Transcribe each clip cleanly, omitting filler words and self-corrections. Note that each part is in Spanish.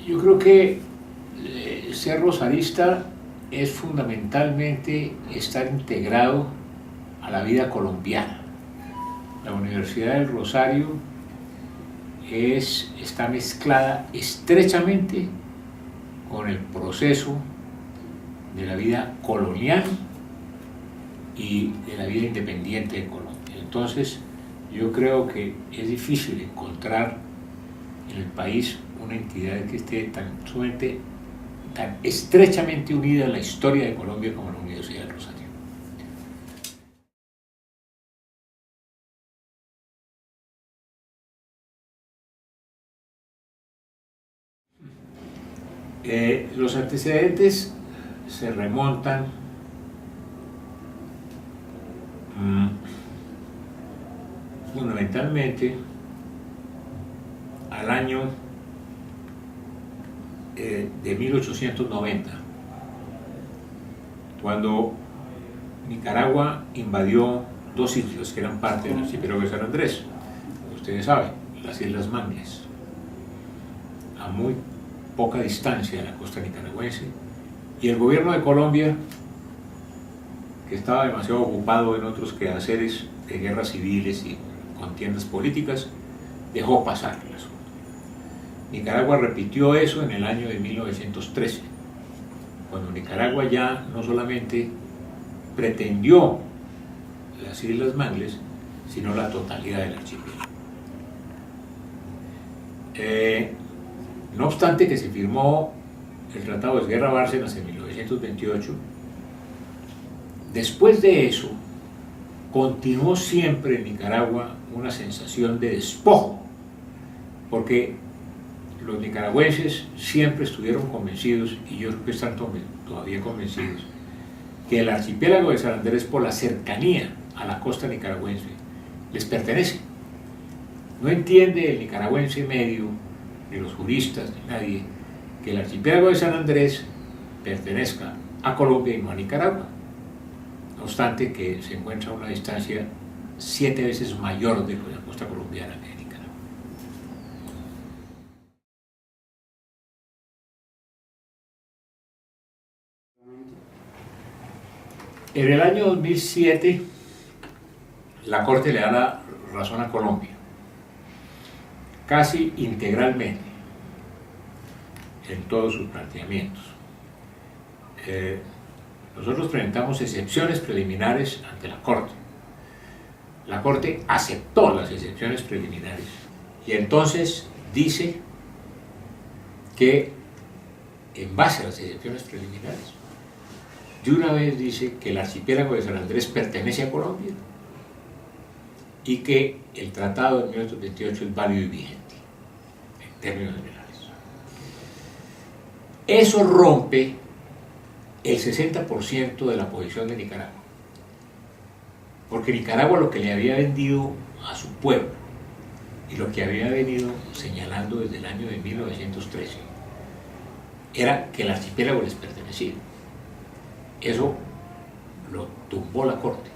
Yo creo que ser rosarista es fundamentalmente estar integrado a la vida colombiana. La Universidad del Rosario está mezclada estrechamente con el proceso de la vida colonial y de la vida independiente de Colombia. Entonces, yo creo que es difícil encontrar en el país una entidad que esté tan estrechamente unida a la historia de Colombia como la Universidad del Rosario. Los antecedentes se remontan fundamentalmente al año de 1890, cuando Nicaragua invadió dos islas que eran parte del archipiélago de San Andrés, como ustedes saben, las Islas Mangles, a muy poca distancia de la costa nicaragüense, y el gobierno de Colombia, que estaba demasiado ocupado en otros quehaceres de guerras civiles y contiendas políticas, dejó pasar el asunto. Nicaragua repitió eso en el año de 1913, cuando Nicaragua ya no solamente pretendió las Islas Mangles, sino la totalidad del archipiélago. No obstante que se firmó el Tratado de Esguerra-Bárcenas en 1928, después de eso continuó siempre en Nicaragua una sensación de despojo, porque los nicaragüenses siempre estuvieron convencidos, y yo creo que están todavía convencidos, que el archipiélago de San Andrés, por la cercanía a la costa nicaragüense, les pertenece. No entiende el nicaragüense medio, ni los juristas, ni nadie, que el archipiélago de San Andrés pertenezca a Colombia y no a Nicaragua, no obstante que se encuentra a una distancia 7 veces mayor de la costa colombiana que de Nicaragua. En el año 2007, la Corte le da la razón a Colombia, casi integralmente, en todos sus planteamientos. Nosotros presentamos excepciones preliminares ante la Corte. La Corte aceptó las excepciones preliminares y entonces dice que, en base a las excepciones preliminares, de una vez dice que el archipiélago de San Andrés pertenece a Colombia y que el tratado de 1928 es válido y vigente, en términos generales. Eso rompe el 60% de la posición de Nicaragua, porque Nicaragua lo que le había vendido a su pueblo y lo que había venido señalando desde el año de 1913 era que el archipiélago les pertenecía. Eso lo tumbó la Corte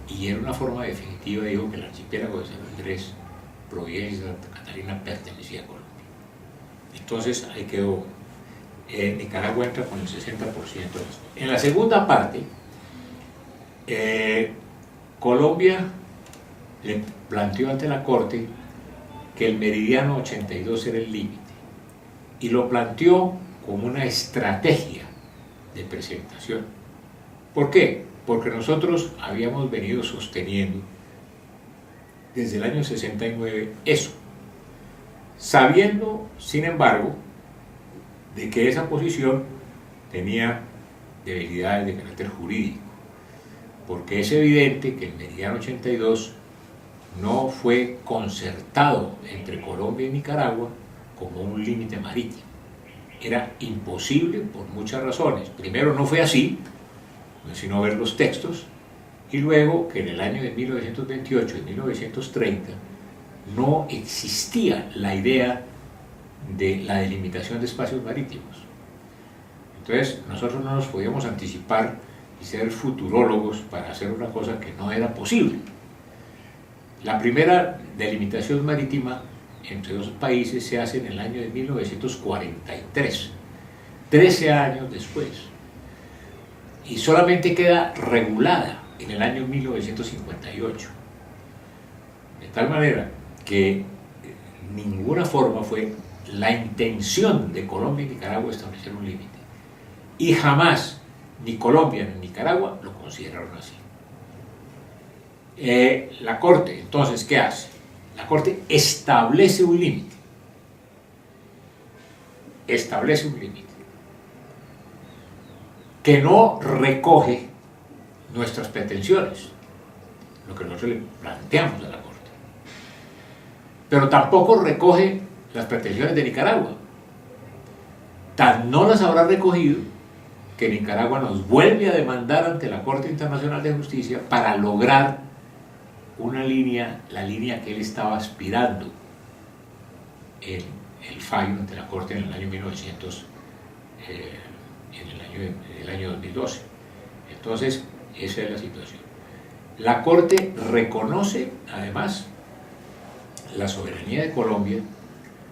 y en una forma definitiva dijo que el archipiélago de San Andrés, Providencia y Santa Catarina pertenecía a Colombia. Entonces ahí quedó. Nicaragua entra con el 60% de los votos. En la segunda parte, Colombia le planteó ante la Corte que el meridiano 82 era el límite y lo planteó como una estrategia de presentación. ¿Por qué? Porque nosotros habíamos venido sosteniendo desde el año 69 eso, sabiendo, sin embargo, de que esa posición tenía debilidades de carácter jurídico, porque es evidente que el meridiano 82 no fue concertado entre Colombia y Nicaragua como un límite marítimo. Era imposible por muchas razones. Primero, no fue así, sino ver los textos, y luego que en el año de 1928 y 1930 no existía la idea de la delimitación de espacios marítimos. Entonces nosotros no nos podíamos anticipar y ser futurólogos para hacer una cosa que no era posible. La primera delimitación marítima entre dos países se hace en el año de 1943, 13 años después, y solamente queda regulada en el año 1958, de tal manera que ninguna forma fue la intención de Colombia y Nicaragua establecer un límite, y jamás ni Colombia ni Nicaragua lo consideraron así. La Corte, entonces, ¿qué hace? La Corte establece un límite, que no recoge nuestras pretensiones, lo que nosotros le planteamos a la Corte, pero tampoco recoge las pretensiones de Nicaragua. Tan no las habrá recogido que Nicaragua nos vuelve a demandar ante la Corte Internacional de Justicia para lograr una línea, la línea que él estaba aspirando en el fallo ante la Corte en el año 1900, en el año 2012. Entonces, esa es la situación. La Corte reconoce, además, la soberanía de Colombia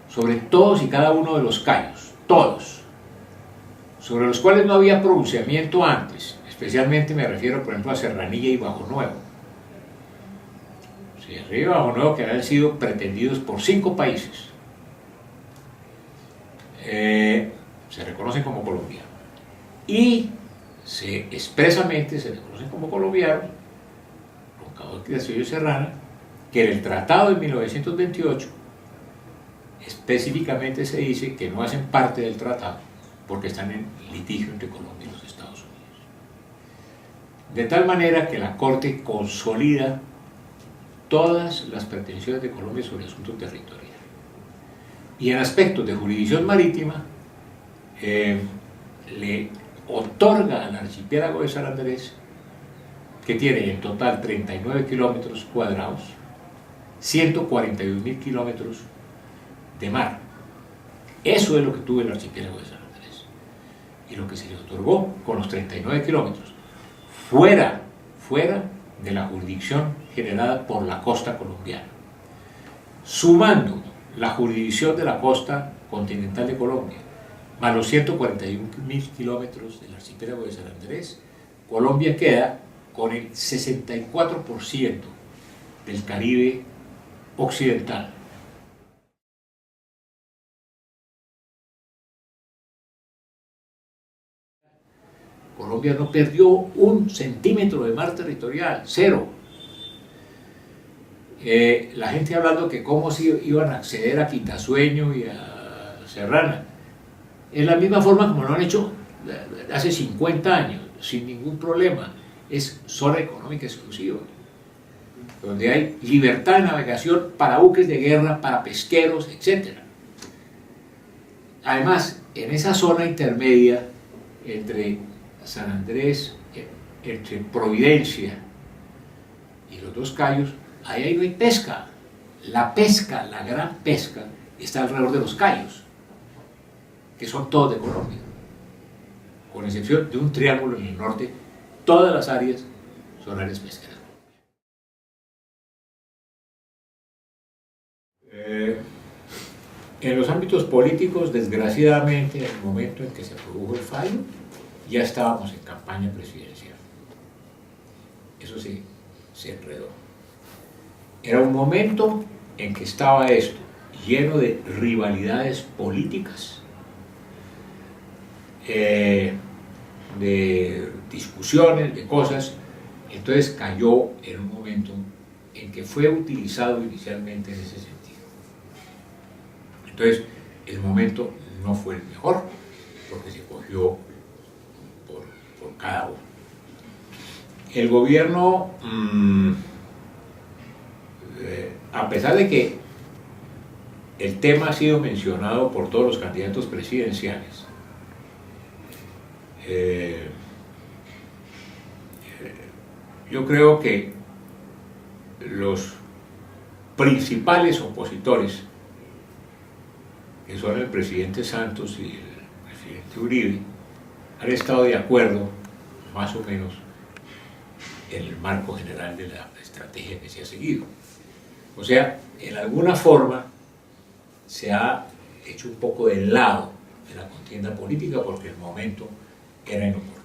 sobre todos y cada uno de los cayos, todos, sobre los cuales no había pronunciamiento antes. Especialmente me refiero, por ejemplo, a Serranilla y Bajo Nuevo. Serranilla y Bajo Nuevo, que habían sido pretendidos por 5 países, se reconocen como colombianos. Y expresamente se reconocen como colombianos, con Cabo Criollo y Serrana, que en el Tratado de 1928 específicamente se dice que no hacen parte del tratado porque están en litigio entre Colombia y los Estados Unidos. De tal manera que la Corte consolida todas las pretensiones de Colombia sobre el asunto territorial. Y en aspectos de jurisdicción marítima, le otorga al archipiélago de San Andrés, que tiene en total 39 kilómetros cuadrados, 141.000 kilómetros de mar. Eso es lo que tuvo el archipiélago de San Andrés. Y lo que se le otorgó con los 39 kilómetros, fuera de la jurisdicción generada por la costa colombiana, sumando la jurisdicción de la costa continental de Colombia, más los 141.000 kilómetros del archipiélago de San Andrés, Colombia queda con el 64% del Caribe occidental. Colombia no perdió un centímetro de mar territorial, 0. La gente hablando que cómo se iban a acceder a Quitasueño y a Serrana, es la misma forma como lo han hecho hace 50 años, sin ningún problema. Es zona económica exclusiva, donde hay libertad de navegación para buques de guerra, para pesqueros, etc. Además, en esa zona intermedia entre San Andrés, entre Providencia y los dos cayos, ahí no hay pesca. La pesca, la gran pesca, está alrededor de los cayos, que son todos de Colombia, con excepción de un triángulo en el norte. Todas las áreas son áreas pesqueras. En los ámbitos políticos, desgraciadamente, en el momento en que se produjo el fallo, ya estábamos en campaña presidencial. Eso sí, se enredó. Era un momento en que estaba esto lleno de rivalidades políticas, de discusiones, de cosas. Entonces cayó en un momento en que fue utilizado inicialmente en ese sentido. Entonces el momento no fue el mejor, porque se cogió por cada uno. El gobierno, a pesar de que el tema ha sido mencionado por todos los candidatos presidenciales, yo creo que los principales opositores, que son el presidente Santos y el presidente Uribe, han estado de acuerdo más o menos en el marco general de la estrategia que se ha seguido. O sea, en alguna forma se ha hecho un poco de lado de la contienda política porque el momento era inoportuno.